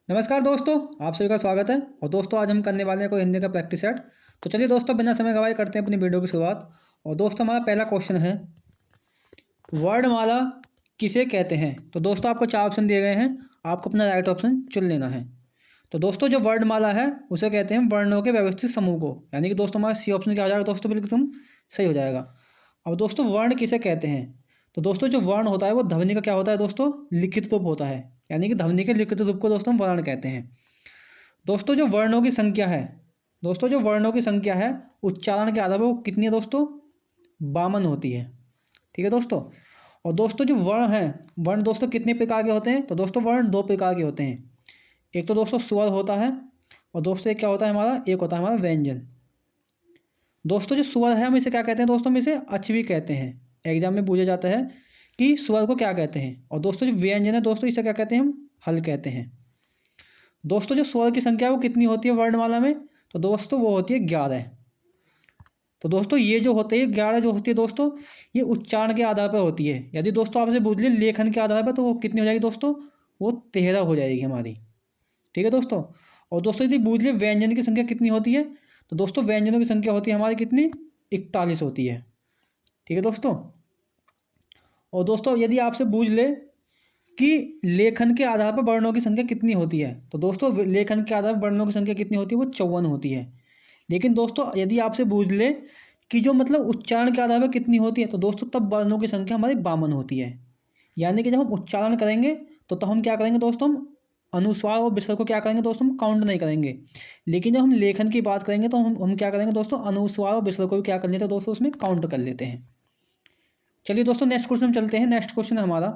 नमस्कार दोस्तों, आप सभी का स्वागत है। और दोस्तों आज हम करने वाले हैं कोई हिंदी का प्रैक्टिस सेट। तो चलिए दोस्तों बिना समय गवाए करते हैं अपनी वीडियो की शुरुआत। और दोस्तों हमारा पहला क्वेश्चन है, वर्णमाला किसे कहते हैं। तो दोस्तों आपको चार ऑप्शन दिए गए हैं, आपको अपना राइट ऑप्शन चुन लेना है। तो दोस्तों जो वर्णमाला है उसे कहते हैं वर्णों के व्यवस्थित समूह को, यानी कि दोस्तों हमारा सी ऑप्शन क्या हो जाएगा दोस्तों, बिल्कुल तुम सही हो जाएगा। अब दोस्तों वर्ण किसे कहते हैं। तो दोस्तों जो वर्ण होता है वो ध्वनि का क्या होता है दोस्तों, लिखित रूप होता है, यानी कि ध्वनि के लिखित रूप को दोस्तों हम वर्ण कहते हैं। दोस्तों जो वर्णों की संख्या है, दोस्तों जो वर्णों की संख्या है उच्चारण के आधार पर वो कितनी है दोस्तों, 52 होती है। ठीक है दोस्तों। और दोस्तों जो वर्ण है, वर्ण दोस्तों कितने प्रकार के होते हैं। तो दोस्तों वर्ण दो प्रकार के होते हैं, एक तो दोस्तों स्वर होता है और दोस्तों एक क्या होता है हमारा, एक होता है हमारा व्यंजन। दोस्तों जो स्वर है हम इसे क्या कहते हैं दोस्तों, हम इसे अच भी कहते हैं। एग्जाम में पूछा जाता है कि स्वर को क्या कहते हैं। और दोस्तों जो व्यंजन है दोस्तों इसे क्या कहते हैं, हम हल कहते हैं। दोस्तों जो स्वर की संख्या वो कितनी होती है वर्णमाला में, तो दोस्तों वो होती है 11। तो दोस्तों ये जो होते हैं 11 जो होती है दोस्तों, ये उच्चारण के आधार पर होती है। यदि दोस्तों आपसे पूछ ले लेखन के आधार पर तो वो कितनी हो जाएगी दोस्तों, वो 13 हो जाएगी हमारी। ठीक है दोस्तों। और दोस्तों यदि पूछ ले व्यंजन की संख्या कितनी होती है, तो दोस्तों व्यंजनों की संख्या होती है हमारी कितनी, 41 होती है। ठीक है दोस्तों। और दोस्तों यदि आपसे पूछ ले कि लेखन के आधार पर वर्णों की संख्या कितनी होती है, तो दोस्तों लेखन के आधार पर वर्णों की संख्या कितनी होती है, वो 54 होती है। लेकिन दोस्तों यदि आपसे पूछ ले कि जो मतलब उच्चारण के आधार पर कितनी होती है, तो दोस्तों तब वर्णों की संख्या हमारी 52 होती है। यानी कि जब हम उच्चारण करेंगे तो हम क्या करेंगे दोस्तों, हम अनुस्वार और विसर्ग को क्या करेंगे दोस्तों, हम काउंट नहीं करेंगे। लेकिन जब हम लेखन की बात करेंगे तो हम क्या करेंगे दोस्तों, अनुस्वार और विसर्ग को भी क्या कर लेते हैं दोस्तों, उसमें काउंट कर लेते हैं। चलिए दोस्तों नेक्स्ट क्वेश्चन चलते हैं। नेक्स्ट क्वेश्चन है हमारा,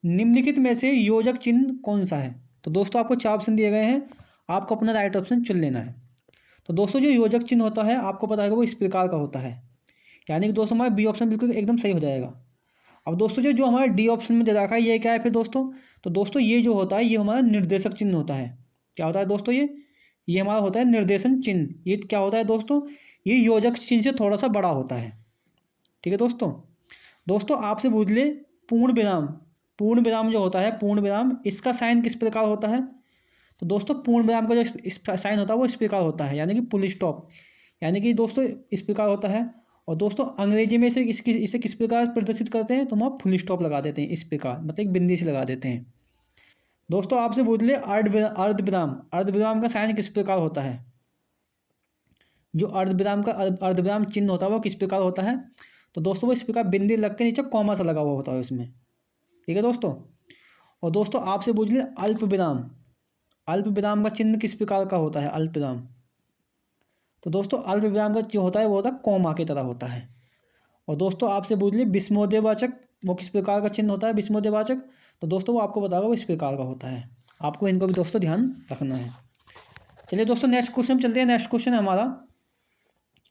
निम्नलिखित में से योजक चिन्ह कौन सा है। तो दोस्तों आपको चार ऑप्शन दिए गए हैं, आपको अपना राइट ऑप्शन चुन लेना है। तो दोस्तों जो योजक चिन्ह होता है आपको पता है वो इस प्रकार का होता है, यानी कि दोस्तों हमारा बी ऑप्शन बिल्कुल एकदम सही हो जाएगा। अब दोस्तों जो जो हमारा डी ऑप्शन में दे रखा है ये क्या है फिर दोस्तों, तो दोस्तों ये जो होता है ये हमारा निर्देशक चिन्ह होता है। क्या होता है दोस्तों, ये हमारा होता है निर्देशन चिन्ह। ये क्या होता है दोस्तों, ये योजक चिन्ह से थोड़ा सा बड़ा होता है। ठीक है दोस्तों। दोस्तों आपसे पूछ ले पूर्ण विराम, पूर्ण विराम जो होता है, पूर्ण विराम इसका साइन किस प्रकार होता है। तो दोस्तों पूर्ण विराम का जो इस साइन होता है वो इस प्रकार होता है, यानी कि पुल स्टॉप, यानी कि दोस्तों इस प्रकार होता है। और दोस्तों अंग्रेजी में इसे किस प्रकार प्रदर्शित करते हैं, तो हम फुल स्टॉप लगा देते हैं इस प्रकार, मतलब एक बिंदी से लगा देते हैं। दोस्तों आपसे पूछ ले अर्ध विराम, अर्ध विराम का साइन किस प्रकार होता है। जो अर्ध विराम का अर्ध विराम चिन्ह होता है वो किस प्रकार होता है, तो दोस्तों वो इस प्रकार बिंदी लग के नीचे कॉमा सा लगा हुआ होता है उसमें। ठीक है दोस्तों। और दोस्तों आपसे पूछ ले अल्प विराम, अल्प विराम का चिन्ह किस प्रकार का होता है, अल्प विराम। तो दोस्तों अल्प विराम का जो होता है वो होता है कॉमा की तरह होता है। और दोस्तों आपसे पूछ लिए विस्मोदयवाचक, वो किस प्रकार का चिन्ह होता है विस्मोदयवाचक। तो दोस्तों वो आपको बताओगे वो इस प्रकार का होता है। आपको इनको भी दोस्तों ध्यान रखना है। चलिए दोस्तों नेक्स्ट क्वेश्चन चलते हैं। नेक्स्ट क्वेश्चन है हमारा,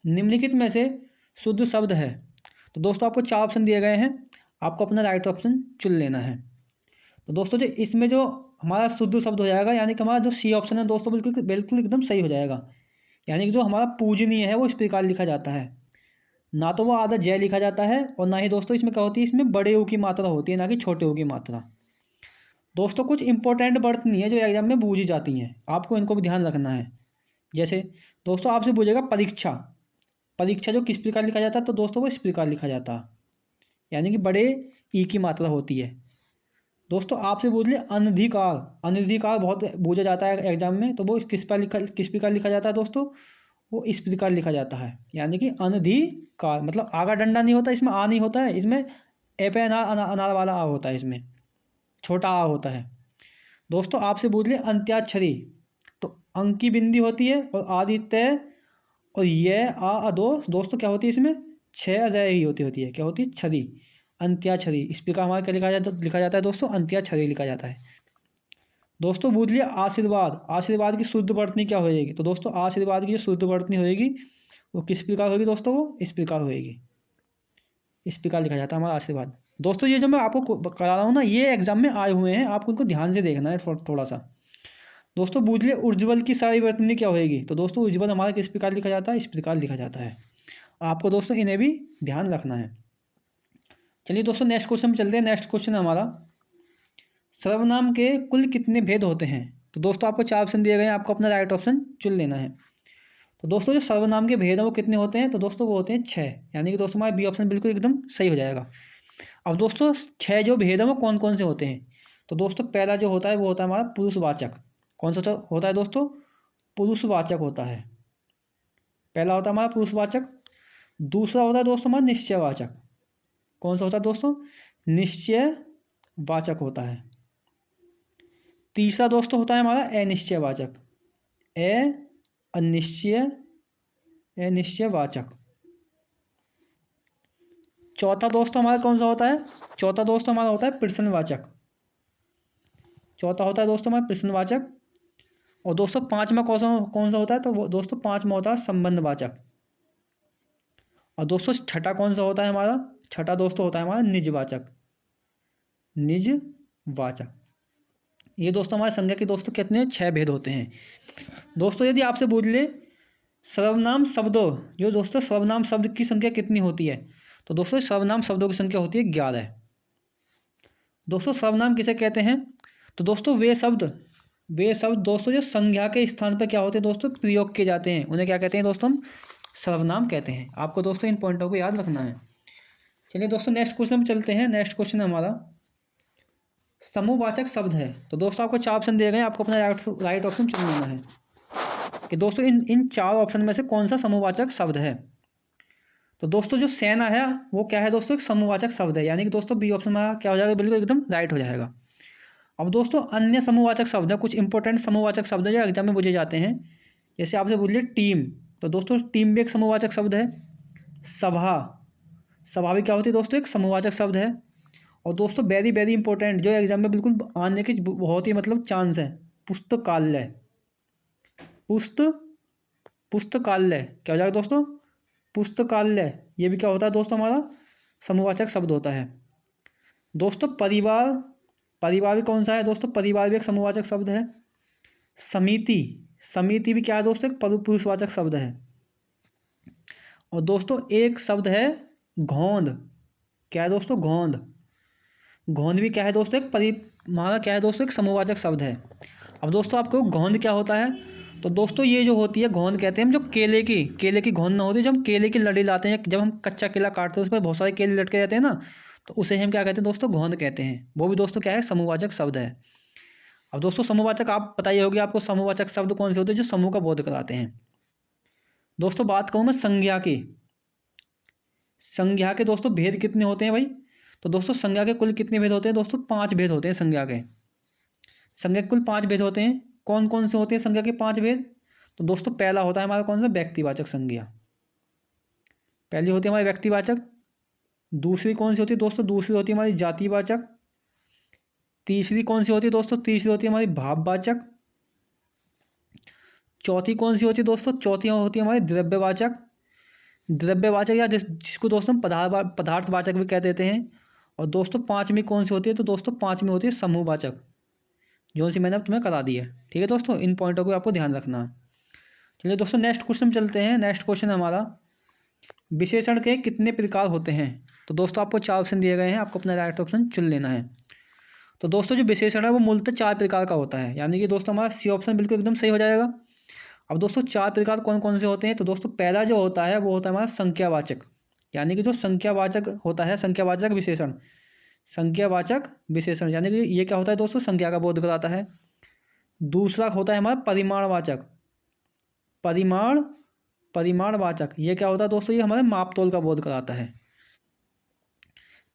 निम्नलिखित में से शुद्ध शब्द है। तो दोस्तों आपको चार ऑप्शन दिए गए हैं, आपको अपना राइट ऑप्शन चुन लेना है। तो दोस्तों जो इसमें जो हमारा शुद्ध शब्द हो जाएगा, यानी कि हमारा जो सी ऑप्शन है दोस्तों बिल्कुल बिल्कुल एकदम सही हो जाएगा। यानी कि जो हमारा पूजनीय है वो इस प्रकार लिखा जाता है, ना तो वो आधा जय लिखा जाता है और ना ही दोस्तों इसमें क्या होती है, इसमें बड़े ऊ की मात्रा होती है ना कि छोटे ऊ की मात्रा। दोस्तों कुछ इंपॉर्टेंट वर्ड नहीं है जो एग्जाम में पूछी जाती हैं, आपको इनको भी ध्यान रखना है। जैसे दोस्तों आपसे पूछेगा परीक्षा, परीक्षा जो किस प्रकार लिखा जाता है, तो दोस्तों वो इस प्रकार लिखा जाता है, यानी कि बड़े ई की मात्रा होती है। दोस्तों आपसे पूछ ले अनधिकार, अनधिकार बहुत पूछा जाता है एग्जाम में, तो वो किस प्रकार लिखा जाता है दोस्तों, वो इस प्रकार लिखा जाता है, यानी कि अनधिकार, मतलब आगा डंडा नहीं होता इसमें, आ नहीं होता है इसमें, ए पे अनार वाला आ होता है इसमें, छोटा आ होता है। दोस्तों आपसे पूछ ले अंत्याक्षरी, तो अंक की बिंदी होती है और आदित्य और ये आ अदो दोस्तों क्या होती है इसमें, छः अदय ही होती है, क्या होती है, छदी, अंत्याक्षरी। इस प्रकार हमारा क्या लिखा जाता है दोस्तों, अंत्याक्षरी लिखा जाता है। दोस्तों पूछ लिया आशीर्वाद, आशीर्वाद की शुद्ध वर्तनी क्या होएगी। तो दोस्तों आशीर्वाद की जो शुद्ध वर्तनी होएगी वो किस प्रकार होगी दोस्तों, वो इस प्रकार होएगी, इस प्रकार लिखा जाता है हमारा आशीर्वाद। दोस्तों ये जो मैं आपको करा रहा हूँ ना, ये एग्जाम में आए हुए हैं, आपको इनको ध्यान से देखना है थोड़ा सा। दोस्तों पूछ लिया उज्ज्वल की सारी वर्तनी क्या होएगी। तो दोस्तों उज्ज्वल हमारा किस प्रकार लिखा जाता है, इस प्रकार लिखा जाता है। आपको दोस्तों इन्हें भी ध्यान रखना है। चलिए दोस्तों नेक्स्ट क्वेश्चन में चलते हैं। नेक्स्ट क्वेश्चन है हमारा, सर्वनाम के कुल कितने भेद होते हैं? तो दोस्तों आपको 4 ऑप्शन दिए गए हैं, आपको अपना राइट ऑप्शन चुन लेना है। तो दोस्तों जो सर्वनाम के भेद हैं वो कितने होते हैं? तो दोस्तों वो होते हैं 6, यानी कि दोस्तों हमारा बी ऑप्शन बिल्कुल एकदम सही हो जाएगा। अब दोस्तों 6 जो भेद हैं वो कौन कौन से होते हैं? तो दोस्तों पहला जो होता है वो होता है हमारा पुरुषवाचक। कौन सा होता है दोस्तों? पुरुषवाचक होता है। पहला होता है हमारा पुरुषवाचक। दूसरा होता है दोस्तों हमारा निश्चयवाचक। कौन सा होता है दोस्तों? निश्चयवाचक होता है। तीसरा दोस्तों होता है हमारा अनिश्चयवाचक। अनिश्चयवाचक। चौथा दोस्तों हमारा कौन सा होता है? चौथा दोस्तों हमारा होता है प्रश्नवाचक। चौथा होता है दोस्तों हमारा प्रश्नवाचक। और दोस्तों पांचवा कौन सा होता है? तो वो दोस्तों पांचवा होता है संबंधवाचक। और दोस्तों छठा कौन सा होता है हमारा? छठा दोस्तों होता है हमारा निजवाचक। निजवाचक। ये दोस्तों हमारे संज्ञा के दोस्तों कितने 6 भेद होते हैं। दोस्तों यदि आपसे पूछ ले सर्वनाम शब्दों, जो दोस्तों सर्वनाम शब्द की संख्या कितनी होती है? तो दोस्तों सर्वनाम शब्दों की संख्या होती है 11। दोस्तों सर्वनाम किसे कहते हैं? तो दोस्तों वे शब्द दोस्तों जो संज्ञा के स्थान पर क्या होते हैं दोस्तों? प्रयोग किए जाते हैं, उन्हें क्या कहते हैं दोस्तों? हम सर्वनाम कहते हैं। आपको दोस्तों इन पॉइंटों को याद रखना है। चलिए दोस्तों नेक्स्ट क्वेश्चन में चलते हैं। नेक्स्ट क्वेश्चन हमारा समूहवाचक शब्द है। तो दोस्तों आपको 4 ऑप्शन दिए गए हैं, आपको अपना राइट ऑप्शन चुन लेना है कि दोस्तों इन 4 ऑप्शन में से कौन सा समूहवाचक शब्द है। तो दोस्तों जो सेना है वो क्या है दोस्तों? एक समूहवाचक शब्द है, यानी कि दोस्तों बी ऑप्शन में क्या हो जाएगा? बिल्कुल एकदम राइट हो जाएगा। अब दोस्तों अन्य समूहवाचक शब्द है, कुछ इंपॉर्टेंट समूहवाचक शब्द है जो एग्जाम में पूछे जाते हैं। जैसे आपसे बोलिए टीम, तो दोस्तों टीम भी एक समूहवाचक शब्द है। सभा, सभा भी क्या होती है दोस्तों? एक समूहवाचक शब्द है। और दोस्तों वेरी वेरी इंपॉर्टेंट जो एग्जाम में बिल्कुल आने की बहुत ही मतलब चांस है, पुस्तकालय। पुस्तकालय क्या हो जाएगा दोस्तों? पुस्तकालय। ये भी क्या होता है दोस्तों? हमारा समूहवाचक शब्द होता है। दोस्तों परिवार, परिवार भी कौन सा है दोस्तों? परिवार भी एक समूहवाचक शब्द है। समिति, समिति भी क्या है दोस्तों? एक पुरुषवाचक शब्द है। और दोस्तों एक शब्द है गोंद। क्या है दोस्तों? गोंद। गोंद भी क्या है दोस्तों? हमारा क्या है दोस्तों? एक समूहवाचक शब्द है। अब दोस्तों आपको गोंद क्या होता है? तो दोस्तों ये जो होती है गोंद कहते हैं हम जो केले की गोंद ना होती है, जब हम केले की लड़ी लाते हैं, जब हम कच्चा केला काटते हैं उस पर बहुत सारे केले लटके रहते हैं ना, तो उसे हम क्या कहते हैं दोस्तों? गोंद कहते हैं। वो भी दोस्तों क्या है? समूहवाचक शब्द है। अब दोस्तों समूहवाचक आप बताइए होगी आपको समूहवाचक शब्द कौन से होते हैं जो समूह का बोध कराते हैं। दोस्तों बात करूँ मैं संज्ञा की, संज्ञा के दोस्तों भेद कितने होते हैं भाई? तो दोस्तों संज्ञा के कुल कितने भेद होते हैं दोस्तों? 5 भेद होते हैं संज्ञा के। संज्ञा के कुल 5 भेद होते हैं। कौन कौन से होते हैं संज्ञा के 5 भेद? तो दोस्तों पहला होता है हमारा कौन सा? व्यक्तिवाचक संज्ञा। पहली होती है हमारी व्यक्तिवाचक। दूसरी कौन सी होती है दोस्तों? दूसरी होती है हमारी जातिवाचक। तीसरी कौन सी होती है दोस्तों? तीसरी होती है हमारी भाववाचक। चौथी कौन सी होती है दोस्तों? चौथी होती है हमारी द्रव्यवाचक। द्रव्यवाचक या जिसको दोस्तों हम पदार्थवाचक भी कह देते हैं। और दोस्तों पांचवी कौन सी होती है? तो दोस्तों पांचवी होती है समूहवाचक, जो सी मैंने अब तुम्हें करा दी है। ठीक है दोस्तों, इन पॉइंटों को आपको ध्यान रखना है। चलिए दोस्तों नेक्स्ट क्वेश्चन चलते हैं। नेक्स्ट क्वेश्चन हमारा विशेषण के कितने प्रकार होते हैं? तो दोस्तों आपको 4 ऑप्शन दिए गए हैं, आपको अपना राइट ऑप्शन चुन लेना है। तो दोस्तों जो विशेषण है वो मूलतः 4 प्रकार का होता है, यानी कि दोस्तों हमारा सी ऑप्शन बिल्कुल एकदम सही हो जाएगा। अब दोस्तों 4 प्रकार कौन कौन से होते हैं? तो दोस्तों पहला जो होता है वो होता है हमारा संख्यावाचक, यानी कि जो संख्यावाचक होता है, संख्यावाचक विशेषण। संख्यावाचक विशेषण यानी कि ये क्या होता है दोस्तों? संख्या का बोध कराता है। दूसरा होता है हमारा परिमाणवाचक। परिमाणवाचक ये क्या होता है दोस्तों? ये हमारे मापतोल का बोध कराता है।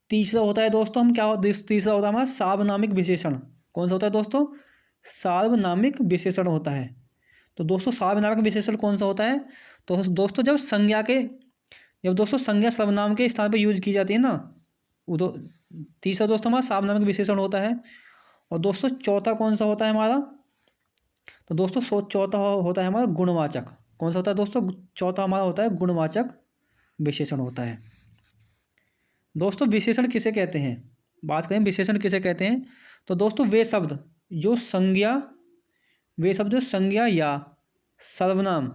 तीसरा होता है दोस्तों तीसरा होता है हमारा सार्वनामिक विशेषण। कौन सा होता है दोस्तों? सार्वनामिक विशेषण होता है। तो दोस्तों सार्वनामिक विशेषण कौन सा होता है? तो दोस्तों जब दोस्तों संज्ञा सर्वनाम के स्थान पर यूज की जाती है ना, वो तीसरा दोस्तों हमारा सार्वनामिक विशेषण होता है। और दोस्तों चौथा कौन सा होता है हमारा? तो दोस्तों चौथा होता है हमारा गुणवाचक। कौन सा होता है दोस्तों? चौथा हमारा होता है गुणवाचक विशेषण होता है। दोस्तों विशेषण किसे कहते हैं? बात करें विशेषण किसे कहते हैं, तो दोस्तों वे शब्द जो संज्ञा या सर्वनाम,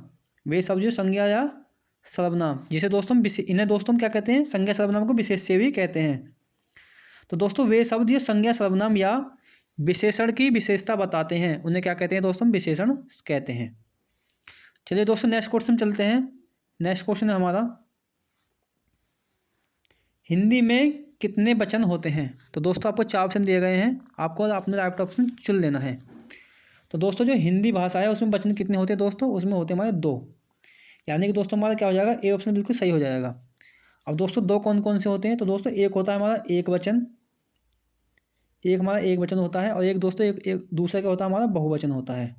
जिसे दोस्तों इन्हें दोस्तों हम क्या कहते हैं? संज्ञा सर्वनाम को विशेष्य भी कहते हैं। तो दोस्तों वे शब्द ये संज्ञा सर्वनाम या विशेषण की विशेषता बताते हैं उन्हें क्या कहते हैं दोस्तों, विशेषण कहते हैं। चलिए दोस्तों नेक्स्ट क्वेश्चन चलते हैं। नेक्स्ट क्वेश्चन है हमारा, हिंदी में कितने वचन होते हैं? तो दोस्तों आपको 4 ऑप्शन दिए गए हैं, आपको अपने राइट ऑप्शन चुन लेना है। तो दोस्तों जो हिंदी भाषा है उसमें वचन कितने होते हैं दोस्तों, उसमें होते हैं हमारे 2, यानी कि दोस्तों हमारा क्या हो जाएगा, ए ऑप्शन बिल्कुल सही हो जाएगा। अब दोस्तों 2 कौन कौन से होते हैं? तो दोस्तों एक होता है हमारा एक वचन, एक हमारा एक वचन होता है, और एक दोस्तों एक दूसरा क्या होता है हमारा बहुवचन होता है,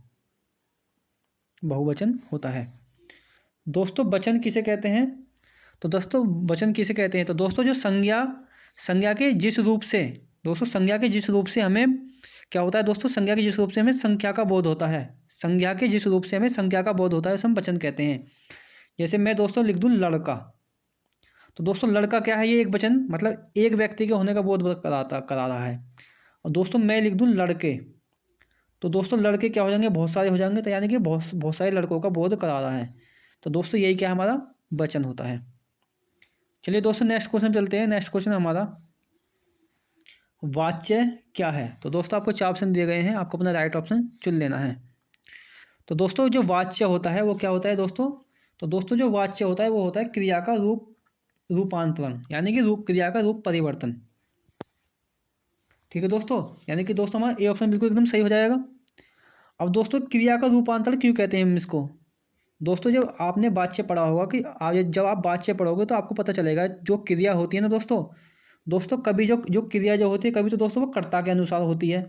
बहुवचन होता है। दोस्तों वचन किसे कहते हैं? तो दोस्तों वचन किसे कहते हैं? तो दोस्तों जो संज्ञा संज्ञा के जिस रूप से, दोस्तों संज्ञा के जिस रूप से हमें क्या होता है दोस्तों, संज्ञा के जिस रूप से हमें संख्या का बोध होता है, संज्ञा के जिस रूप से हमें संख्या का बोध होता है उसे हम वचन कहते हैं। जैसे मैं दोस्तों लिख दूं लड़का, तो दोस्तों लड़का क्या है, ये एक वचन मतलब एक व्यक्ति के होने का बोध करा रहा है। और दोस्तों मैं लिख दूं लड़के, तो दोस्तों लड़के क्या हो जाएंगे, बहुत सारे हो जाएंगे, तो यानी कि बहुत बहुत सारे लड़कों का बोध करा रहा है। तो दोस्तों यही क्या हमारा वचन होता है। चलिए दोस्तों नेक्स्ट क्वेश्चन चलते हैं। नेक्स्ट क्वेश्चन हमारा, वाच्य क्या है? तो दोस्तों आपको 4 ऑप्शन दिए गए हैं, आपको अपना राइट ऑप्शन चुन लेना है। तो दोस्तों जो वाच्य होता है वो क्या होता है दोस्तों? तो दोस्तों जो वाच्य होता है वो होता है क्रिया का रूपांतरण, यानी कि क्रिया का रूप परिवर्तन। ठीक है दोस्तों, यानी कि दोस्तों हमारा ए ऑप्शन बिल्कुल एकदम सही हो जाएगा। अब दोस्तों क्रिया का रूपांतरण क्यों कहते हैं हम इसको? दोस्तों जब आपने वाच्य पढ़ा होगा कि जब आप वाच्य पढ़ोगे तो आपको पता चलेगा जो क्रिया होती है ना दोस्तों, दोस्तों कभी जो जो क्रिया जो होती है कभी तो दोस्तों वो कर्ता के अनुसार होती है,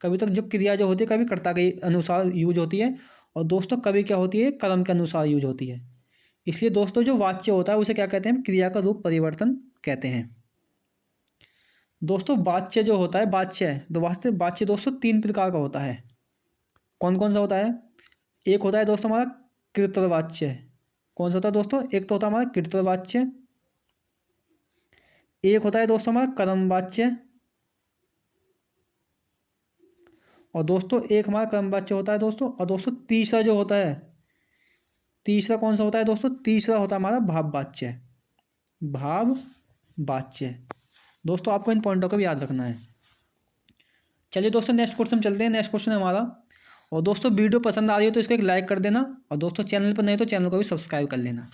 कभी तो जो क्रिया जो होती है कभी कर्ता के अनुसार यूज होती है, और दोस्तों कभी क्या होती है कर्म के अनुसार यूज होती है। इसलिए दोस्तों जो वाच्य होता है उसे क्या कहते हैं, हम क्रिया का रूप परिवर्तन कहते हैं। दोस्तों वाच्य जो होता है, वाच्य तो वास्तव वाच्य दोस्तों 3 प्रकार का होता है। कौन कौन सा होता है? एक होता है दोस्तों हमारा कृतवाच्य। कौन सा होता है दोस्तों? एक तो होता है हमारा कृतवाच्य, एक होता है दोस्तों हमारा कर्मवाच्य, और दोस्तों एक हमारा कर्मवाच्य होता है दोस्तों। और दोस्तों तीसरा जो होता है, तीसरा कौन सा होता है दोस्तों? तीसरा होता है हमारा भाववाच्य, भाववाच्य। दोस्तों आपको इन पॉइंटों को भी याद रखना है। चलिए दोस्तों नेक्स्ट क्वेश्चन चलते हैं। नेक्स्ट क्वेश्चन है हमारा, और दोस्तों वीडियो पसंद आ रही हो तो इसको एक लाइक कर देना, और दोस्तों चैनल पर नहीं तो चैनल को भी सब्सक्राइब कर लेना।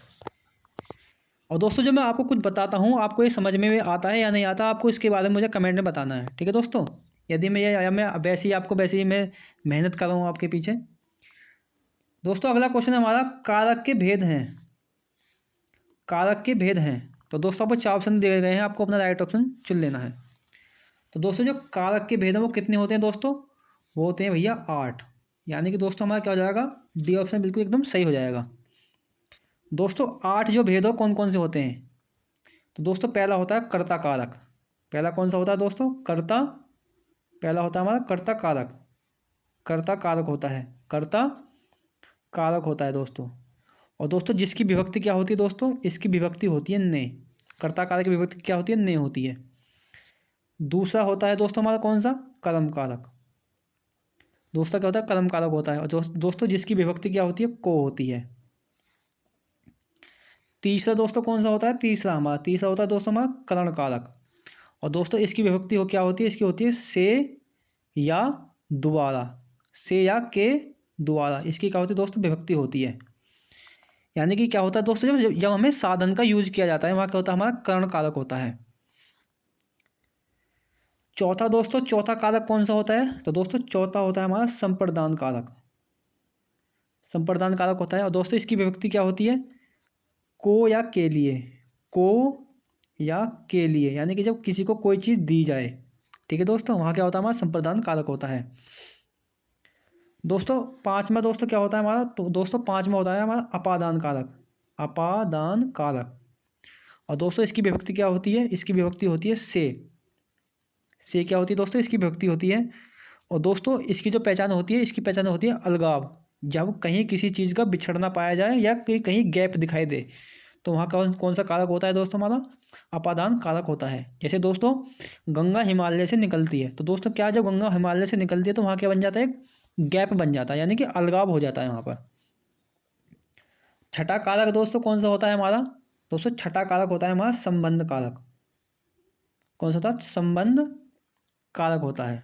और दोस्तों जो मैं आपको कुछ बताता हूँ आपको ये समझ में आता है या नहीं आता, आपको इसके बारे में मुझे कमेंट में बताना है, ठीक है दोस्तों। यदि मैं वैसे ही आपको वैसे ही मैं मेहनत कर रहा हूँ आपके पीछे। दोस्तों अगला क्वेश्चन हमारा, कारक के भेद हैं, कारक के भेद हैं। तो दोस्तों आपको 4 ऑप्शन दिए गए हैं, आपको अपना राइट ऑप्शन चुन लेना है। तो दोस्तों जो कारक के भेद हैं वो कितने होते हैं दोस्तों? वो होते हैं भैया 8, यानी कि दोस्तों हमारा क्या हो जाएगा, डी ऑप्शन बिल्कुल एकदम सही हो जाएगा। दोस्तों 8 जो भेद हो कौन कौन से होते हैं? तो दोस्तों पहला होता है कर्ता कारक। पहला कौन सा होता है दोस्तों? कर्ता। पहला होता है हमारा कर्ता कारक, कर्ता कारक होता है, कर्ता कारक होता है दोस्तों। और दोस्तों जिसकी विभक्ति क्या होती है दोस्तों? इसकी विभक्ति होती है ने। कर्ता कारक की विभक्ति क्या होती है? ने होती है। दूसरा होता है दोस्तों हमारा कौन सा? कर्म कारक। दूसरा क्या होता है? कर्म कारक होता है। और दोस्तों जिसकी विभक्ति क्या होती है? को होती है। तीसरा दोस्तों कौन सा होता है? तीसरा होता है दोस्तों हमारा करण कारक। और दोस्तों इसकी विभक्ति हो क्या होती है? इसकी होती है से या दोबारा, से या के द्वारा, इसकी क्या होती है दोस्तों? विभक्ति होती है। यानी कि क्या होता है दोस्तों, जब हमें साधन का यूज किया जाता है वहाँ क्या होता है? हमारा करण कारक होता है। चौथा दोस्तों, चौथा कारक कौन सा होता है? तो दोस्तों चौथा होता है हमारा संप्रदान कारक, संप्रदान कारक होता है। और दोस्तों इसकी विभक्ति क्या होती है? को या के लिए, को या के लिए, यानी कि जब किसी को कोई चीज़ दी जाए, ठीक है दोस्तों, वहाँ क्या होता है? हमारा संप्रदान कारक होता है। दोस्तों पांचवा दोस्तों क्या होता है हमारा? तो दोस्तों पांचवा होता है हमारा अपादान कारक, अपादान कारक। और दोस्तों इसकी विभक्ति क्या होती है? इसकी विभक्ति होती है से क्या होती है दोस्तों? इसकी विभक्ति होती है। और दोस्तों इसकी जो पहचान होती है, इसकी पहचान होती है अलगाव, जब कहीं किसी चीज़ का बिछड़ना पाया जाए या कहीं कहीं गैप दिखाई दे, तो वहाँ कौन कौन सा कारक होता है दोस्तों? हमारा अपादान कारक होता है। जैसे दोस्तों गंगा हिमालय से निकलती है, तो दोस्तों क्या, जब गंगा हिमालय से निकलती है तो वहाँ क्या बन जाता है? एक गैप बन जाता है, यानी कि अलगाव हो जाता है वहाँ पर। छठा कारक दोस्तों कौन सा होता है हमारा? दोस्तों छठा कारक होता है हमारा संबंध कारक। कौन सा होता है? संबंध कारक होता है।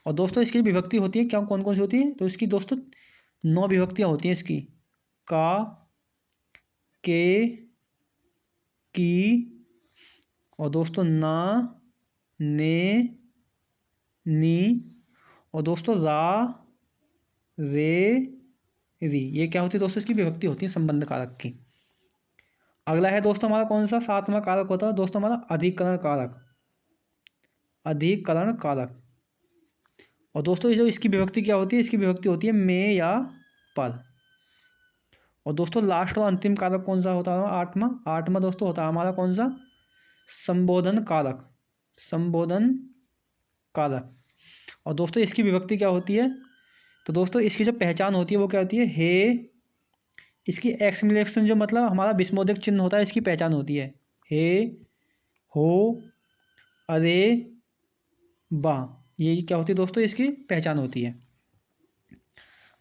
और दोस्तों इसकी विभक्ति होती है क्या, कौन कौन सी होती है, तो इसकी दोस्तों 9 विभक्तियाँ होती हैं इसकी। का, के, की, और दोस्तों ना, ने, नी, और दोस्तों रा, रे, री। ये क्या होती है दोस्तों, इसकी विभक्ति होती है संबंध कारक की। अगला है दोस्तों हमारा कौन सा 7वां कारक होता है दोस्तों हमारा अधिकरण कारक। अधिकरण कारक। और दोस्तों ये जो इसकी विभक्ति क्या होती है, इसकी विभक्ति होती है में या पर। और दोस्तों लास्ट और अंतिम कारक कौन सा होता है, 8वां दोस्तों होता है हमारा कौन सा, संबोधन कारक। संबोधन कारक। और दोस्तों इसकी विभक्ति क्या होती है, तो दोस्तों इसकी जो पहचान होती है वो क्या होती है, हे। इसकी एक्सक्लेमेशन जो मतलब हमारा विस्मोदक चिन्ह होता है, इसकी पहचान होती है हे, हो, अरे, बा। ये क्या होती है दोस्तों, इसकी पहचान होती है।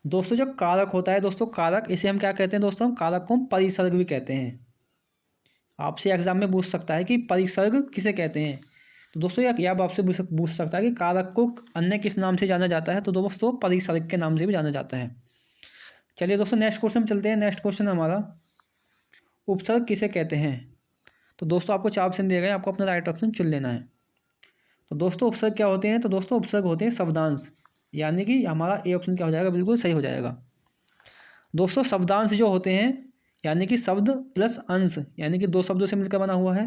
दोस्तों जो कारक होता है दोस्तों, कारक इसे हम क्या कहते हैं दोस्तों, कारक को हम परिसर्ग भी कहते हैं। आपसे एग्जाम में पूछ सकता है कि परिसर्ग किसे कहते हैं, तो दोस्तों या आपसे पूछ सकता है कि कारक को अन्य किस नाम से जाना जाता है, तो दोस्तों परिसर्ग के नाम से भी जाना जाता है। चलिए दोस्तों नेक्स्ट क्वेश्चन चलते हैं। नेक्स्ट क्वेश्चन हमारा, उपसर्ग किसे कहते हैं। तो दोस्तों आपको 4 ऑप्शन दिए गए, आपको अपना राइट ऑप्शन चुन लेना है। तो दोस्तों उपसर्ग क्या होते हैं, तो दोस्तों उपसर्ग होते हैं शब्दांश, यानी कि हमारा ए ऑप्शन क्या हो जाएगा, बिल्कुल सही हो जाएगा। दोस्तों शब्दांश जो होते हैं यानी कि शब्द प्लस अंश, यानी कि 2 शब्दों से मिलकर बना हुआ है,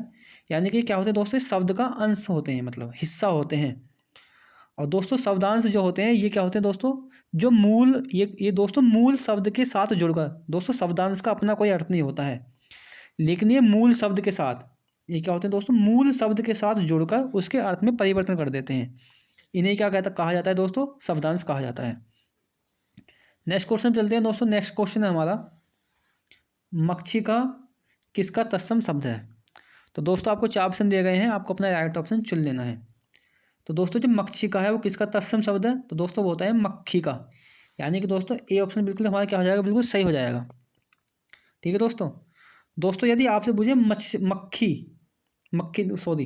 यानी कि क्या होते हैं दोस्तों, शब्द का अंश होते हैं, मतलब हिस्सा होते हैं। और दोस्तों शब्दांश जो होते हैं ये क्या होते हैं दोस्तों, जो मूल ये दोस्तों मूल शब्द के साथ जुड़कर, दोस्तों शब्दांश का अपना कोई अर्थ नहीं होता है, लेकिन ये मूल शब्द के साथ, ये क्या होते हैं दोस्तों, मूल शब्द के साथ जुड़कर उसके अर्थ में परिवर्तन कर देते हैं। इन्हें क्या कहा जाता है दोस्तों, शब्दांश कहा जाता है। नेक्स्ट क्वेश्चन चलते हैं दोस्तों। नेक्स्ट क्वेश्चन है हमारा, मक्षिका किसका तत्सम शब्द है। तो दोस्तों आपको 4 ऑप्शन दिए गए हैं, आपको अपना राइट ऑप्शन चुन लेना है। तो दोस्तों जो मक्षिका है वो किसका तत्सम शब्द है, तो दोस्तों वो होता है मक्खी का, यानी कि दोस्तों ए ऑप्शन बिल्कुल हमारा क्या हो जाएगा, बिल्कुल सही हो जाएगा। ठीक है दोस्तों। दोस्तों यदि आपसे पूछे मक्खी मक्खी सॉरी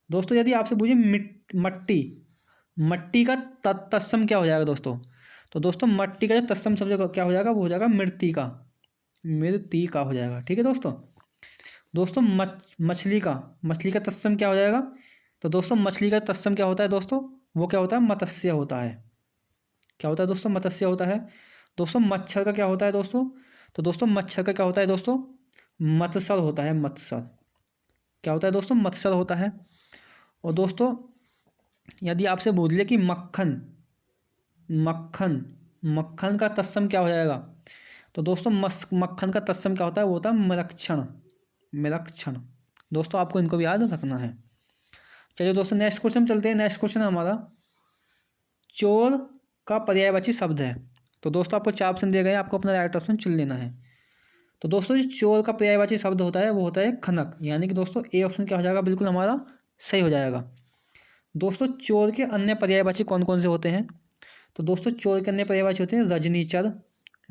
दोस्तों यदि आपसे पूछे मट्टी, मट्टी का तत्सम क्या हो जाएगा दोस्तों, तो दोस्तों मट्टी का जो तत्सम शब्द क्या हो जाएगा, वो हो जाएगा मृत्तिका। मृत्तिका हो जाएगा। ठीक है दोस्तों। दोस्तों मछली का तत्सम क्या हो जाएगा, तो दोस्तों मछली का तत्सम क्या होता है दोस्तों, वो क्या होता है, मत्स्य होता है। क्या होता है दोस्तों, मत्स्य होता है। दोस्तों मच्छर का क्या होता है दोस्तों, तो दोस्तों मच्छर का क्या होता है दोस्तों, मत्सर होता है, मत्सर। क्या होता है दोस्तों, मत्सर होता है। और दोस्तों यदि आपसे पूछ ले कि मक्खन मक्खन मक्खन का तत्सम क्या हो जाएगा, तो दोस्तों मक्खन का तत्सम क्या होता है, वो होता है मरक्षण। मरक्षण। दोस्तों आपको इनको भी याद रखना है। चलिए दोस्तों नेक्स्ट क्वेश्चन चलते हैं। नेक्स्ट क्वेश्चन हमारा, चोर का पर्यायवाची शब्द है। तो दोस्तों आपको 4 ऑप्शन दिए गए हैं, आपको अपना राइट ऑप्शन चुन लेना है। तो दोस्तों जो चोर का पर्यायवाची शब्द होता है वो होता है खनक, यानी कि दोस्तों ए ऑप्शन क्या हो जाएगा, बिल्कुल हमारा सही हो जाएगा। दोस्तों चोर के अन्य पर्यायवाची कौन कौन से होते हैं, तो दोस्तों चोर के अन्य पर्यायवाची होते हैं रजनीचर।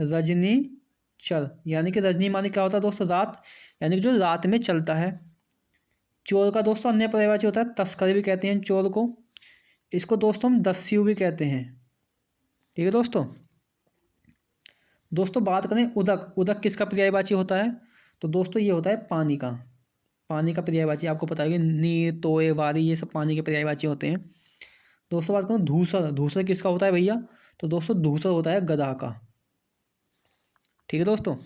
रजनीचर यानी कि रजनी माने क्या होता है दोस्तों, रात, यानी कि जो रात में चलता है। चोर का दोस्तों अन्य पर्यायवाची होता है तस्कर भी कहते हैं चोर को, इसको दोस्तों हम दस्यु भी कहते हैं। ठीक है दोस्तों। दोस्तों बात करें उदक, उदक किसका पर्यायवाची होता है, तो दोस्तों ये होता है पानी का। पानी का पर्यायवाची आपको पता है कि नीर, तोय, वारी, ये सब पानी के पर्यायवाची होते हैं। दोस्तों बात करूँ धूसर, धूसर किसका होता है भैया, तो दोस्तों धूसर होता है गधा का। ठीक है दोस्तों,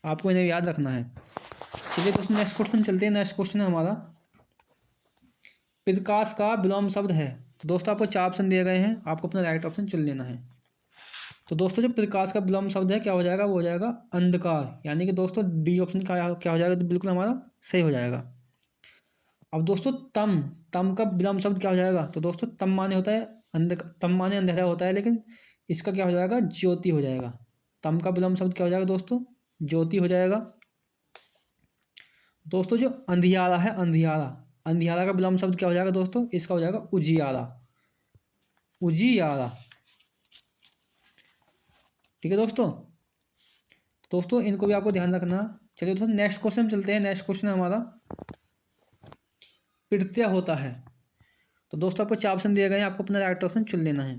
आपको इन्हें याद रखना है। चलिए दोस्तों नेक्स्ट क्वेश्चन चलते हैं। नेक्स्ट क्वेश्चन है हमारा, प्रकाश का विलोम शब्द है। तो दोस्तों आपको 4 ऑप्शन दिए गए हैं, आपको अपना राइट ऑप्शन चुन लेना है। तो दोस्तों जो प्रकाश का विलोम शब्द है क्या हो जाएगा, वो हो जाएगा अंधकार, यानी कि दोस्तों डी ऑप्शन क्या हो जाएगा, तो बिल्कुल हमारा सही हो जाएगा। अब दोस्तों तम, तम का विलोम शब्द क्या हो जाएगा, तो दोस्तों तम माने होता है तम माने अंधेरा होता है, लेकिन इसका क्या हो जाएगा, ज्योति हो जाएगा। तम का विलोम शब्द क्या हो जाएगा दोस्तों, ज्योति हो जाएगा। दोस्तों जो अंधियारा है, अंधियारा, अंधियारा का विलोम शब्द क्या हो जाएगा दोस्तों, इसका हो जाएगा उजियारा। उजियारा। ठीक है दोस्तों। दोस्तों इनको भी आपको ध्यान रखना। चलिए दोस्तों नेक्स्ट क्वेश्चन चलते हैं। नेक्स्ट क्वेश्चन हमारा प्रत्यय होता है। तो दोस्तों आपको 4 ऑप्शन दिए गए हैं, आपको अपना राइट ऑप्शन चुन लेना है।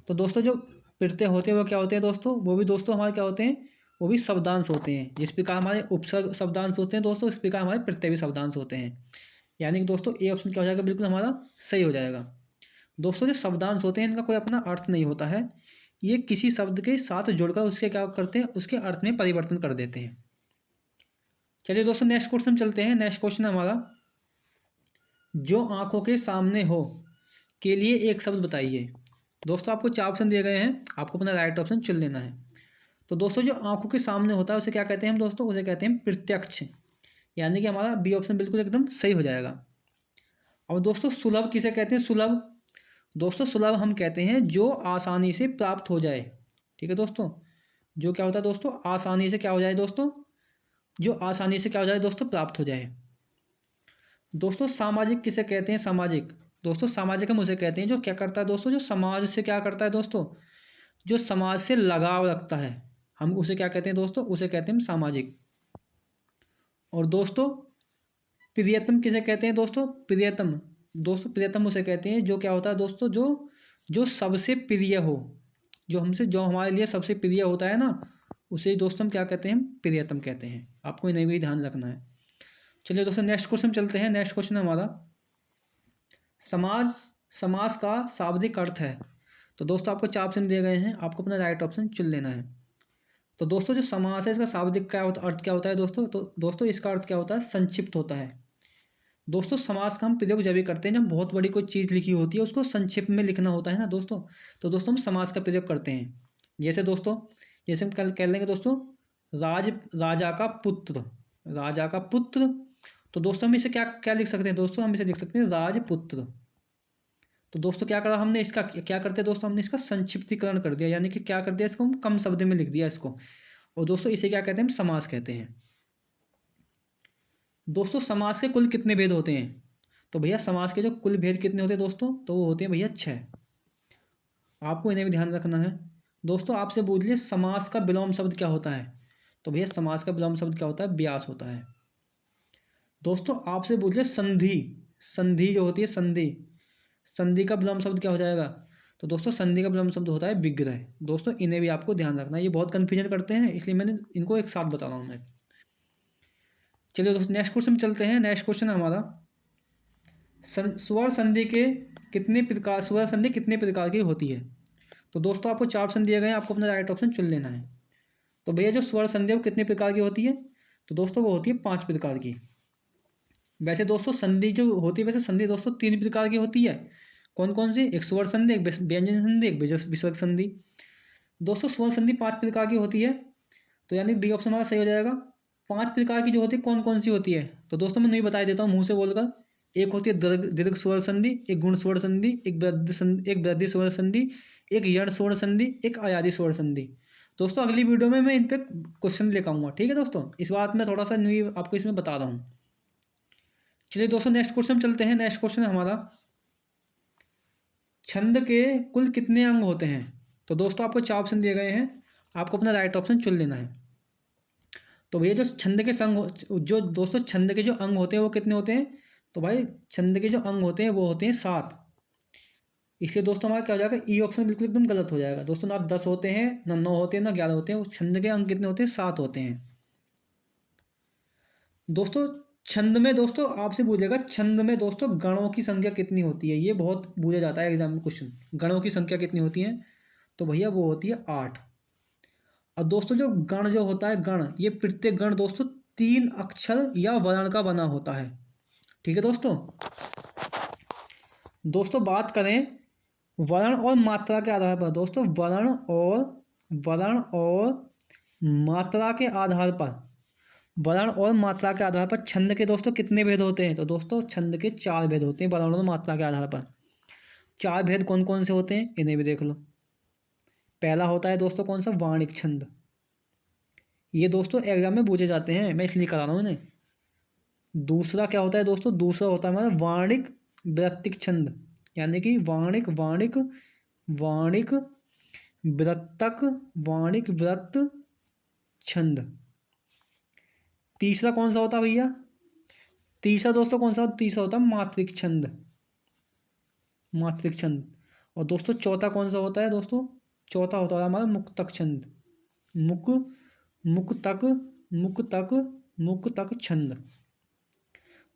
तो दोस्तों जो प्रत्यय होते हैं वो क्या होते हैं दोस्तों, वो भी दोस्तों हमारे क्या होते हैं, वो भी शब्दांश होते हैं। जिस प्रकार हमारे उपसर्ग शब्दांश होते हैं दोस्तों, इस प्रकार हमारे प्रत्यय भी शब्दांश होते हैं। यानी कि दोस्तों ए ऑप्शन क्या हो जाएगा, बिल्कुल हमारा सही हो जाएगा। दोस्तों जो शब्दांश होते हैं इनका कोई अपना अर्थ नहीं होता है, ये किसी शब्द के साथ जुड़कर उसके क्या करते हैं, उसके अर्थ में परिवर्तन कर देते हैं। चलिए दोस्तों नेक्स्ट क्वेश्चन चलते हैं। नेक्स्ट क्वेश्चन हमारा, जो आंखों के सामने हो के लिए एक शब्द बताइए। दोस्तों आपको 4 ऑप्शन दिए गए हैं, आपको अपना राइट ऑप्शन चुन लेना है। तो दोस्तों जो आंखों के सामने होता है उसे क्या कहते हैं हम दोस्तों, उसे कहते हैं प्रत्यक्ष। यानी कि हमारा बी ऑप्शन बिल्कुल एकदम सही हो जाएगा। और दोस्तों सुलभ किसे कहते हैं, सुलभ। दोस्तों सुलभ हम कहते हैं जो आसानी से प्राप्त हो जाए। ठीक है दोस्तों, जो क्या होता है दोस्तों, आसानी से क्या हो जाए दोस्तों, जो आसानी से क्या हो जाए दोस्तों, प्राप्त हो जाए। दोस्तों सामाजिक किसे कहते हैं, सामाजिक। दोस्तों सामाजिक हम उसे कहते हैं जो क्या करता है दोस्तों, जो समाज से क्या करता है दोस्तों, जो समाज से लगाव रखता है, हम उसे क्या कहते हैं दोस्तों, उसे कहते हैं सामाजिक। और दोस्तों प्रियतम किसे कहते हैं दोस्तों, प्रियतम। दोस्तों प्रियतम उसे कहते हैं जो क्या होता है दोस्तों, जो जो सबसे प्रिय हो, जो हमसे, जो हमारे लिए सबसे प्रिय होता है ना, उसे दोस्तों हम क्या कहते हैं, हम प्रियतम कहते हैं। आपको इन्हें भी ध्यान रखना है। चलिए दोस्तों नेक्स्ट क्वेश्चन चलते हैं। नेक्स्ट क्वेश्चन हमारा, समाज, समास का शाब्दिक अर्थ है। तो दोस्तों आपको 4 ऑप्शन दिए गए हैं, आपको अपना राइट ऑप्शन चुन लेना है। तो दोस्तों जो समास है इसका शाब्दिक क्या होता, अर्थ क्या होता है दोस्तों, तो दोस्तों इसका अर्थ क्या होता है, संक्षिप्त होता है। दोस्तों समास का हम प्रयोग जब भी करते हैं जब बहुत बड़ी कोई चीज़ लिखी होती है उसको संक्षिप्त में लिखना होता है ना दोस्तों, तो दोस्तों हम समास का प्रयोग करते हैं। जैसे दोस्तों, जैसे हम कल कह लेंगे दोस्तों, राजा का पुत्र, राजा का पुत्र। तो दोस्तों हम इसे क्या क्या लिख सकते हैं दोस्तों, हम इसे लिख सकते हैं राजपुत्र। तो दोस्तों क्या करा हमने, इसका क्या करते हैं दोस्तों, हमने इसका संक्षिप्तीकरण कर दिया, यानी कि क्या कर दिया, इसको हम कम शब्द में लिख दिया इसको। और दोस्तों इसे क्या कहते हैं, हम समास कहते हैं। दोस्तों समास के कुल कितने भेद होते हैं, तो भैया समास के जो कुल भेद कितने होते हैं दोस्तों, तो वो होते हैं भैया 6। आपको इन्हें भी ध्यान रखना है। दोस्तों आपसे पूछ लिए समास का विलोम शब्द क्या होता है, तो भैया समास का विलोम शब्द क्या होता है, व्यास होता है। दोस्तों आपसे पूछ लिए संधि, संधि जो होती है संधि, संधि का विलोम शब्द क्या हो जाएगा, तो दोस्तों संधि का विलोम शब्द होता है विग्रह। दोस्तों इन्हें भी आपको ध्यान रखना है, ये बहुत कंफ्यूजन करते हैं इसलिए मैंने इनको एक साथ बता रहा हूँ मैं। चलिए दोस्तों नेक्स्ट क्वेश्चन चलते हैं। नेक्स्ट क्वेश्चन हमारा, स्वर संधि के कितने प्रकार, स्वर संधि कितने प्रकार की होती है। तो दोस्तों आपको 4 ऑप्शन दिए गए हैं, आपको अपना राइट ऑप्शन चुन लेना है। तो भैया जो स्वर संधि है वो कितने प्रकार की होती है, तो दोस्तों वो होती है 5 प्रकार की। वैसे दोस्तों संधि जो होती है, वैसे संधि दोस्तों 3 प्रकार की होती है। कौन कौन सी, एक स्वर संधि, एक व्यंजन संधि, एक विसर्ग संधि। दोस्तों स्वर संधि 5 प्रकार की होती है, तो यानी बी ऑप्शन हमारा सही हो जाएगा। 5 प्रकार की जो होती है कौन कौन सी होती है, तो दोस्तों मैं नहीं बता देता हूँ मुंह से बोलकर। एक होती है दीर्घ दीर्घ स्वर संधि, एक गुण स्वर संधि, एक वृद्धि स्वर संधि, एक यण स्वर संधि, एक अयादि स्वर संधि। दोस्तों अगली वीडियो में मैं इन पे क्वेश्चन लेकर आऊंगा, ठीक है दोस्तों, इस बात में थोड़ा सा न्यू आपको इसमें बता रहा हूँ। चलिए दोस्तों नेक्स्ट क्वेश्चन चलते हैं। नेक्स्ट क्वेश्चन हमारा, छंद के कुल कितने अंग होते हैं। तो दोस्तों आपको 4 ऑप्शन दिए गए हैं, आपको अपना राइट ऑप्शन चुन लेना है। तो भैया जो छंद के जो दोस्तों छंद के जो अंग होते हैं वो कितने होते हैं, तो भाई छंद के जो अंग होते हैं वो होते हैं 7। इसलिए दोस्तों हमारा क्या हो जाएगा, ई ऑप्शन बिल्कुल एकदम गलत हो जाएगा। दोस्तों ना 10 होते हैं, ना 9 होते हैं, ना 11 होते हैं, वो छंद के अंग कितने होते हैं, 7 होते हैं। दोस्तों छंद में दोस्तों आपसे पूछेगा, छंद में दोस्तों गणों की संख्या कितनी होती है, ये बहुत पूछा जाता है एग्जाम में क्वेश्चन, गणों की संख्या कितनी होती है, तो भैया वो होती है 8। और दोस्तों जो गण जो होता है, गण, ये प्रत्येक गण दोस्तों 3 अक्षर या वर्ण का बना होता है। ठीक है दोस्तों। दोस्तों बात करें वर्ण और मात्रा के आधार पर, दोस्तों वर्ण और मात्रा के आधार पर, वर्ण और मात्रा के आधार पर छंद के दोस्तों कितने भेद होते हैं, तो दोस्तों छंद के 4 भेद होते हैं वर्ण और मात्रा के आधार पर। 4 भेद कौन कौन से होते हैं, इन्हें भी देख लो। पहला होता है दोस्तों कौन सा, वाणिक छंद। ये दोस्तों एग्जाम में पूछे जाते हैं, मैं इसलिए करा रहा हूँ इन्हें। दूसरा क्या होता है दोस्तों, दूसरा होता है हमारा वाणिक वृत्तिक छंद, यानी कि वाणिक वाणिक वाणिक वृत्तक, वाणिक वृत्त छंद। तीसरा कौन सा होता है भैया, तीसरा दोस्तों कौन सा, तीसरा होता है मात्रिक छंद। मात्रिक छंद। और दोस्तों चौथा कौन सा होता है दोस्तों? चौथा होता है हमारा मुक्तक छंद। मुक मुक्तक मुक्तक मुक्तक छंद।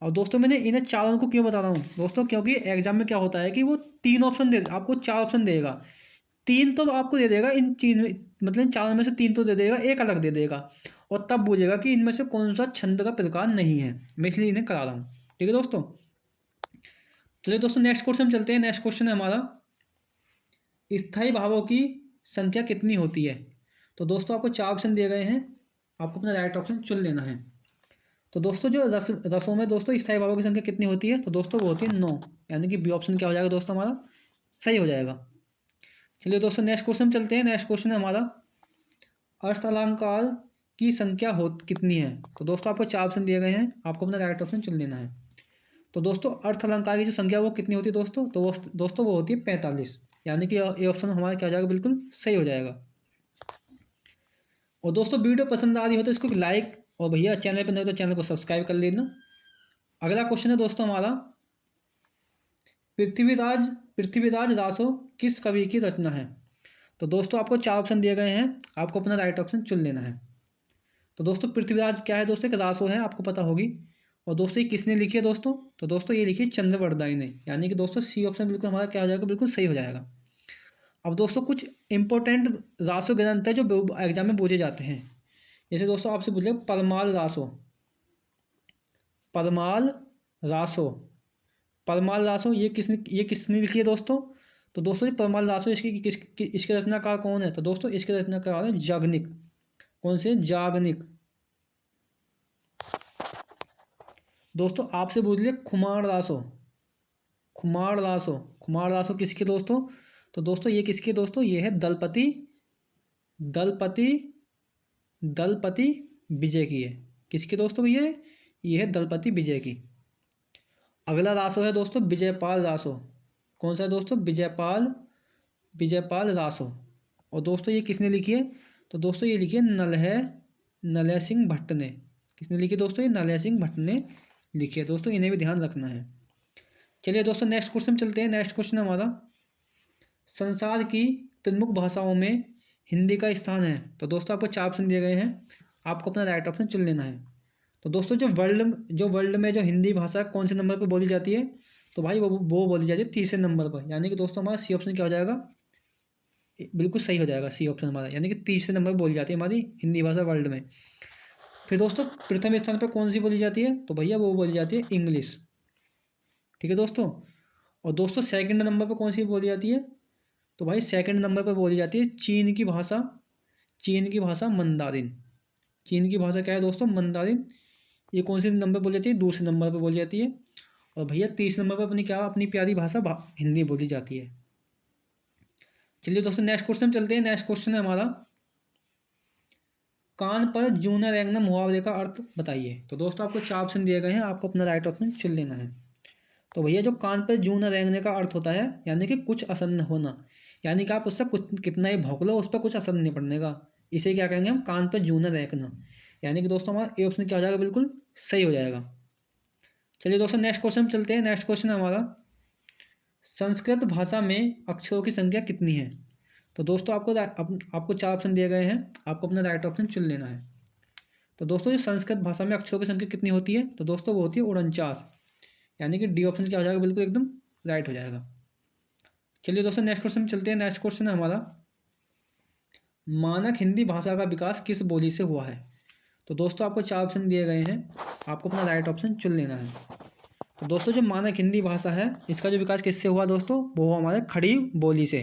और दोस्तों मैंने इन्हें चारों को क्यों बता रहा हूँ दोस्तों, क्योंकि एग्जाम में क्या होता है कि वो तीन ऑप्शन दे, आपको चार ऑप्शन देगा। तीन तो आपको दे देगा इन तीन, मतलब इन चारों में से तीन तो दे देगा, एक अलग दे देगा, और तब पूछेगा कि इनमें से कौन सा छंद का प्रकार नहीं है। मैं इसलिए इन्हें करा रहा हूँ। ठीक है दोस्तों, चलिए दोस्तों नेक्स्ट क्वेश्चन चलते हैं। नेक्स्ट क्वेश्चन है हमारा, स्थायी भावों की संख्या कितनी होती है? तो दोस्तों आपको चार ऑप्शन दिए गए हैं, आपको अपना राइट ऑप्शन चुन लेना है। तो दोस्तों जो रसों में दोस्तों स्थायी भावों की संख्या कितनी होती है? तो दोस्तों वो होती है 9, यानी कि बी ऑप्शन क्या हो जाएगा दोस्तों हमारा, सही हो जाएगा। चलिए दोस्तों नेक्स्ट क्वेश्चन चलते हैं। नेक्स्ट क्वेश्चन है हमारा, अर्थ अलंकार की संख्या हो कितनी है? तो दोस्तों आपको चार ऑप्शन दिए गए हैं, आपको अपना राइट ऑप्शन चुन लेना है। तो दोस्तों अर्थ अलंकार की जो संख्या वो कितनी होती है दोस्तों? तो वो दोस्तों वो होती है 45, यानी कि ये ऑप्शन हमारा क्या हो जाएगा, बिल्कुल सही हो जाएगा। और दोस्तों वीडियो पसंद आ रही हो तो इसको लाइक, और भैया चैनल पर नहीं हो तो चैनल को सब्सक्राइब कर लेना। अगला क्वेश्चन है दोस्तों हमारा, पृथ्वीराज पृथ्वीराज रासो किस कवि की रचना है? तो दोस्तों आपको चार ऑप्शन दिए गए हैं, आपको अपना राइट ऑप्शन चुन लेना है। तो दोस्तों पृथ्वीराज क्या है दोस्तों, एक रासो है, आपको पता होगी। और दोस्तों ये किसने लिखी है दोस्तों? तो दोस्तों ये लिखी है चंद्रवरदाई ने, यानी कि दोस्तों सी ऑप्शन बिल्कुल हमारा क्या हो जाएगा, बिल्कुल सही हो जाएगा। अब दोस्तों कुछ इंपॉर्टेंट रासो ग्रंथ है जो एग्जाम में पूछे जाते हैं। जैसे दोस्तों आपसे पूछे परमाल रासो, परमाल रासो, परमाल रासो ये किसने लिखी है दोस्तों? तो दोस्तों ये परमाल रासो इसके रचनाकार कौन है? तो दोस्तों इसके रचनाकार है जागनिक। कौन से? जागनिक। दोस्तों आपसे पूछ लिया खुमार रासो, खुमार रासो, खुमार रासो किसके दोस्तों? तो दोस्तों ये किसके दोस्तों, ये है दलपति, दलपति दलपति विजय की है। किसकी दोस्तों भैया? ये है दलपति विजय की। अगला रासो है दोस्तों विजयपाल रासो। कौन सा है दोस्तों? विजयपाल, विजयपाल रासो। और दोस्तों ये किसने लिखी है? तो दोस्तों ये लिखी है नलय सिंह भट्ट ने। किसने लिखी दोस्तों? ये नलय सिंह भट्ट ने लिखी है। दोस्तों इन्हें भी ध्यान रखना है। चलिए दोस्तों नेक्स्ट क्वेश्चन चलते हैं। नेक्स्ट क्वेश्चन हमारा, संसार की प्रमुख भाषाओं में हिंदी का स्थान है? तो दोस्तों आपको चार ऑप्शन दिए गए हैं, आपको अपना राइट ऑप्शन चुन लेना है। तो दोस्तों जो वर्ल्ड में जो हिंदी भाषा कौन से नंबर पर बोली जाती है? तो भाई वो बोली जाती है तीसरे नंबर पर, यानी कि दोस्तों हमारा सी ऑप्शन क्या हो जाएगा, बिल्कुल सही हो जाएगा सी ऑप्शन हमारा, यानी कि तीसरे नंबर पर बोली जाती है हमारी हिंदी भाषा वर्ल्ड में। फिर दोस्तों प्रथम स्थान पर कौन सी बोली जाती है? तो भैया वो बोली जाती है इंग्लिश। ठीक है दोस्तों। और दोस्तों सेकंड नंबर पर कौन सी बोली जाती है? तो भाई सेकंड नंबर पर बोली जाती है चीन की भाषा, चीन की भाषा मंदारिन। चीन की भाषा क्या है दोस्तों? मंदारिन। ये कौन से नंबर बोली जाती है? दूसरे नंबर पर बोली जाती है। और भैया तीसरे नंबर पर अपनी क्या, अपनी प्यारी भाषा हिंदी बोली जाती है। चलिए दोस्तों नेक्स्ट क्वेश्चन चलते हैं। नेक्स्ट क्वेश्चन है हमारा, कान पर जूं न रेंगना मुहावरे का अर्थ बताइए। तो दोस्तों आपको चार ऑप्शन दिए गए हैं, आपको अपना राइट ऑप्शन चुन लेना है। तो भैया जो कान पर जूं न रेंगने का अर्थ होता है, यानी कि कुछ असर न होना, यानी कि आप उससे कुछ कितना ही भौंक लो उस पर कुछ असर नहीं पड़ने का, इसे क्या कहेंगे हम, कान पर जूं न रेंगना। यानी कि दोस्तों हमारा ए ऑप्शन क्या हो जाएगा, बिल्कुल सही हो जाएगा। चलिए दोस्तों नेक्स्ट क्वेश्चन चलते हैं। नेक्स्ट क्वेश्चन है हमारा, संस्कृत भाषा में अक्षरों की संख्या कितनी है? तो दोस्तों आपको चार ऑप्शन दिए गए हैं, आपको अपना राइट ऑप्शन चुन लेना है। तो दोस्तों जो संस्कृत भाषा में अक्षरों की संख्या कितनी होती है? तो दोस्तों वो होती है 49, यानी कि डी ऑप्शन क्या हो जाएगा, बिल्कुल एकदम राइट हो जाएगा। चलिए दोस्तों नेक्स्ट क्वेश्चन चलते हैं। नेक्स्ट क्वेश्चन है हमारा, मानक हिंदी भाषा का विकास किस बोली से हुआ है? तो दोस्तों आपको चार ऑप्शन दिए गए हैं, आपको अपना राइट ऑप्शन चुन लेना है। तो दोस्तों जो मानक हिंदी भाषा है इसका जो विकास किससे हुआ दोस्तों? वो हमारे खड़ी बोली से,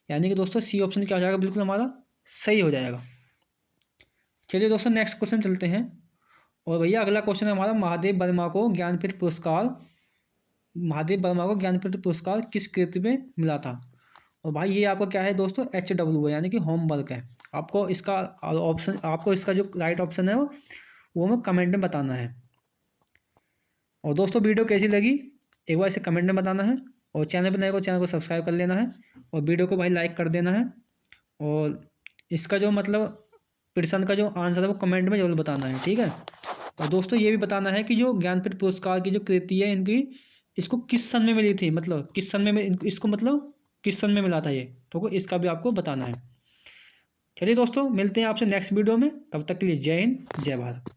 यानी कि दोस्तों सी ऑप्शन क्या हो जाएगा, बिल्कुल हमारा सही हो जाएगा। चलिए दोस्तों नेक्स्ट क्वेश्चन चलते हैं। और भैया अगला क्वेश्चन है हमारा, महादेव वर्मा को ज्ञानपीठ पुरस्कार किस कृति में मिला था? और भाई ये आपका क्या है दोस्तों, HW है, यानी कि होमवर्क है। आपको इसका ऑप्शन, आपको इसका जो राइट ऑप्शन है वो हमें कमेंट में बताना है। और दोस्तों वीडियो कैसी लगी एक बार इसे कमेंट में बताना है, और चैनल पर नए को चैनल को सब्सक्राइब कर लेना है, और वीडियो को भाई लाइक कर देना है। और इसका जो मतलब प्रश्न का जो आंसर है वो कमेंट में जरूर बताना है, ठीक है। और दोस्तों ये भी बताना है कि जो ज्ञानपीठ पुरस्कार की जो कृति है इनकी इसको किस सन में मिली थी, मतलब किस सन में इसको मतलब किस सन में मिला था ये, तो इसका भी आपको बताना है। चलिए दोस्तों, मिलते हैं आपसे नेक्स्ट वीडियो में, तब तक के लिए जय हिंद जय भारत।